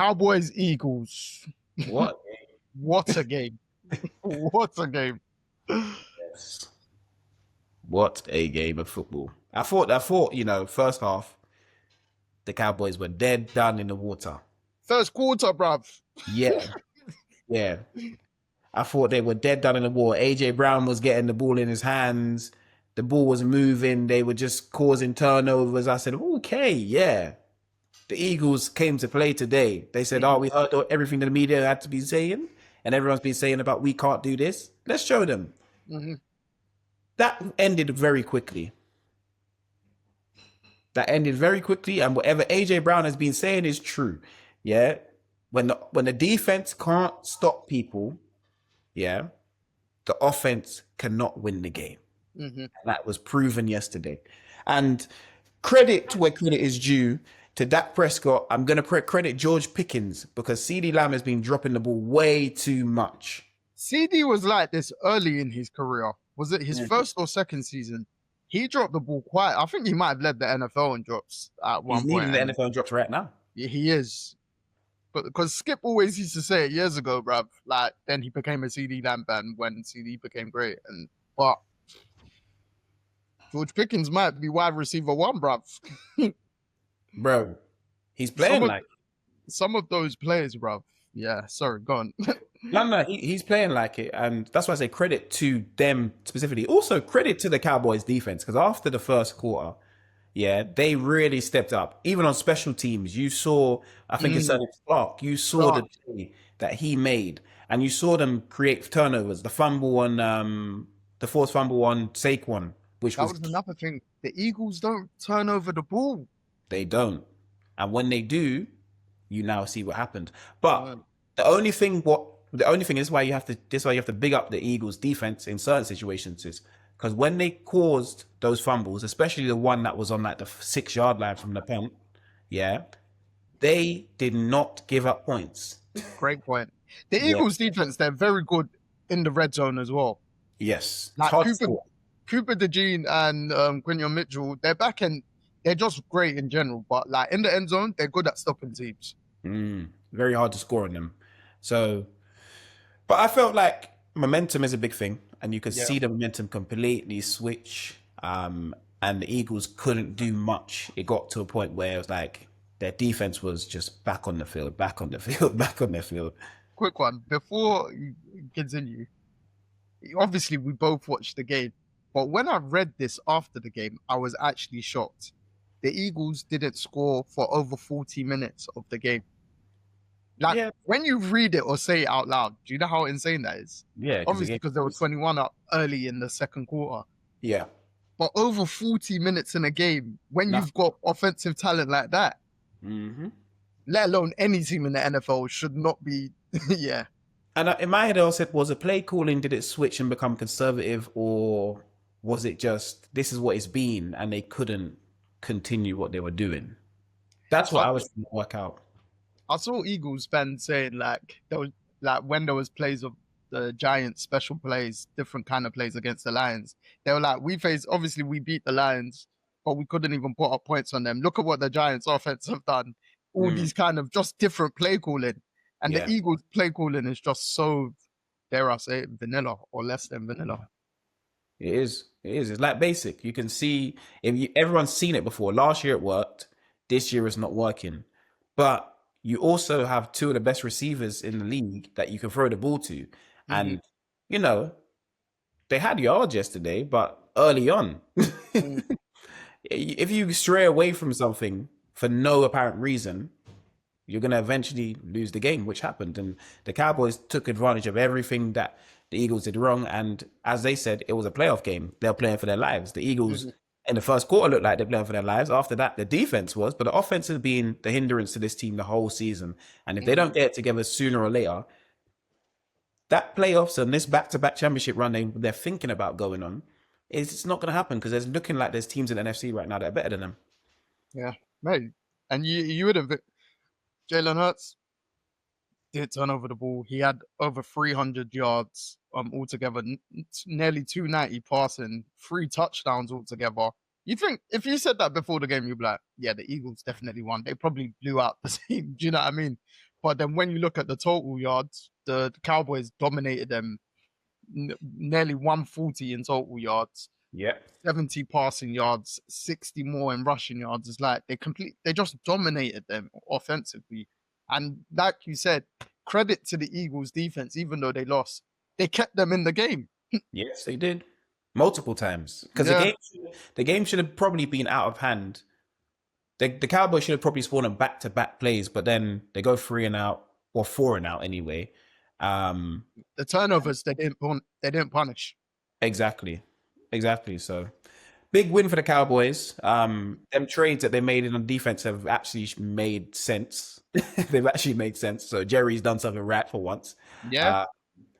Cowboys Eagles. What? What a game. What a game. Yes. What a game of football. I thought, first half, the Cowboys were dead down in the water. First quarter, bruv. Yeah, yeah. I thought they were dead down in the water. AJ Brown was getting the ball in his hands. The ball was moving. They were just causing turnovers. I said, okay, yeah. The Eagles came to play today. They said, oh, we heard everything the media had to be saying. And everyone's been saying about we can't do this. Let's show them. Mm-hmm. That ended very quickly. And whatever AJ Brown has been saying is true. Yeah. When the defense can't stop people, yeah, the offense cannot win the game. Mm-hmm. That was proven yesterday. And credit to where credit is due to Dak Prescott. I'm going to credit George Pickens because CeeDee Lamb has been dropping the ball way too much. CeeDee was like this early in his career. Was it his first or second season? He dropped the ball quite. I think he might have led the NFL in drops at one point. He's leading the NFL in drops right now. Yeah, he is. But because Skip always used to say it years ago, bruv. Like then he became a CeeDee Lamb fan when CeeDee became great. But George Pickens might be wide receiver one, bruv. Bro, he's playing some of those players, bruv. Yeah, sorry, go on. No, he's playing like it, and that's why I say credit to them specifically. Also, credit to the Cowboys defense because after the first quarter, yeah, they really stepped up. Even on special teams, you saw, I think it's Clark. You saw the play that he made, and you saw them create turnovers. The fumble on, the forced fumble on Saquon, which that was another thing. The Eagles don't turn over the ball. They don't, and when they do, you now see what happened. But the only thing is why you have to. This is why you have to big up the Eagles' defense in certain situations is because when they caused those fumbles, especially the one that was on like the 6-yard line from the punt, yeah, they did not give up points. Great point. The Eagles' defense, they're very good in the red zone as well. Yes, like Cooper DeJean and Quinion Mitchell, their back end, they're just great in general. But like in the end zone, they're good at stopping teams. Very hard to score on them. So, but I felt like momentum is a big thing, and you could see the momentum completely switch. And the Eagles couldn't do much. It got to a point where it was like their defense was just back on the field. Quick one before you continue. Obviously, we both watched the game, but when I read this after the game, I was actually shocked. The Eagles didn't score for over 40 minutes of the game. Like when you read it or say it out loud, do you know how insane that is? Yeah. Obviously, because they were 21 up early in the second quarter. Yeah. But over 40 minutes in a game, when you've got offensive talent like that, let alone any team in the NFL should not be, yeah. And in my head, I said, was it play calling? Did it switch and become conservative? Or was it just, this is what it's been, and they couldn't continue what they were doing? That's what I was trying to work out. I saw Eagles fans saying like there was like when there was plays of the Giants, special plays, different kind of plays against the Lions. They were like, we beat the Lions, but we couldn't even put up points on them. Look at what the Giants offense have done. All these kind of just different play calling. And the Eagles play calling is just so, dare I say, vanilla or less than vanilla. It is. It's like basic. You can see, everyone's seen it before. Last year it worked. This year it's not working. But you also have two of the best receivers in the league that you can throw the ball to. And, they had yards yesterday, but early on, if you stray away from something for no apparent reason, you're going to eventually lose the game, which happened. And the Cowboys took advantage of everything that the Eagles did wrong. And as they said, it was a playoff game. They're playing for their lives. The Eagles in the first quarter looked like they're playing for their lives. After that, the defense was, but the offense has been the hindrance to this team the whole season. And if they don't get it together sooner or later, that playoffs and this back-to-back championship run they're thinking about going on, it's not going to happen because there's looking like there's teams in the NFC right now that are better than them. Yeah, mate. And you would have, Jalen Hurts did turn over the ball. He had over 300 yards altogether, nearly 290 passing, 3 touchdowns altogether. You think if you said that before the game, you'd be like, yeah, the Eagles definitely won. They probably blew out the team. Do you know what I mean? But then when you look at the total yards, the Cowboys dominated them, nearly 140 in total yards, Yeah. 70 passing yards, 60 more in rushing yards. It's like they just dominated them offensively. And like you said, credit to the Eagles defense, even though they lost, they kept them in the game. Yes, they did multiple times because Yeah, the game should have probably been out of hand. The Cowboys should have probably scored on back-to-back plays, but then they go 3-and-out or 4-and-out anyway. the turnovers they didn't punish. Exactly, exactly. So big win for the Cowboys. Them trades that they made in on defense have actually made sense. They've actually made sense. So Jerry's done something right for once. Yeah,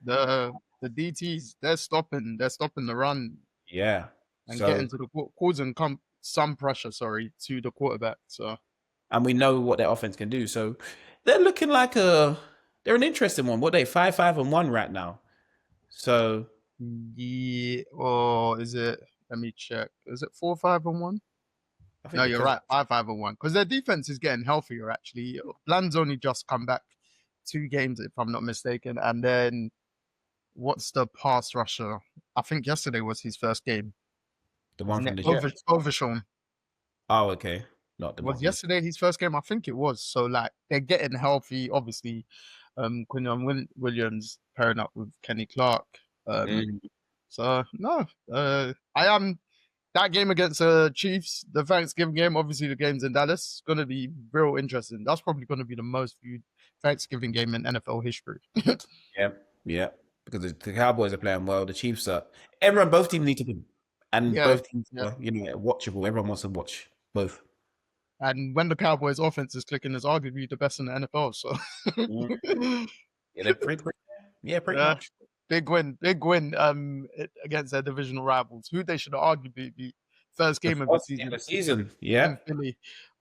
Uh, the DTs they're stopping the run yeah. and So getting to the causing some pressure, sorry, to the quarterback. So and we know what their offense can do. So they're looking like they're an interesting one. What they 5-5-1 right now. So yeah, or is it? Let me check. Is it 4-5-1? I No, think you're because right. 5-5-1. Because their defense is getting healthier. Actually, Bland's only just come back 2 games, if I'm not mistaken. And then what's the pass rusher? I think yesterday was his first game. the one Isn't from it the Jets. Overshawn? Oh, okay. Not the Was one. yesterday his first game? I think it was. So like they're getting healthy. Obviously, Quinion Williams pairing up with Kenny Clark. Mm. So no, I am that game against Chiefs, the Thanksgiving game. Obviously, the game's in Dallas. It's gonna be real interesting. That's probably gonna be the most viewed Thanksgiving game in NFL history. Yeah, yeah. Because the Cowboys are playing well. The Chiefs are. Everyone, both teams need to win, and Yeah, both teams yeah. are watchable. Everyone wants to watch both. And when the Cowboys' offense is clicking, it's arguably the best in the NFL. So Mm. Yeah, they're yeah, pretty yeah, much. big win. Against their divisional rivals, who they should arguably be first The game of the first game of season the season. Yeah. in Philly.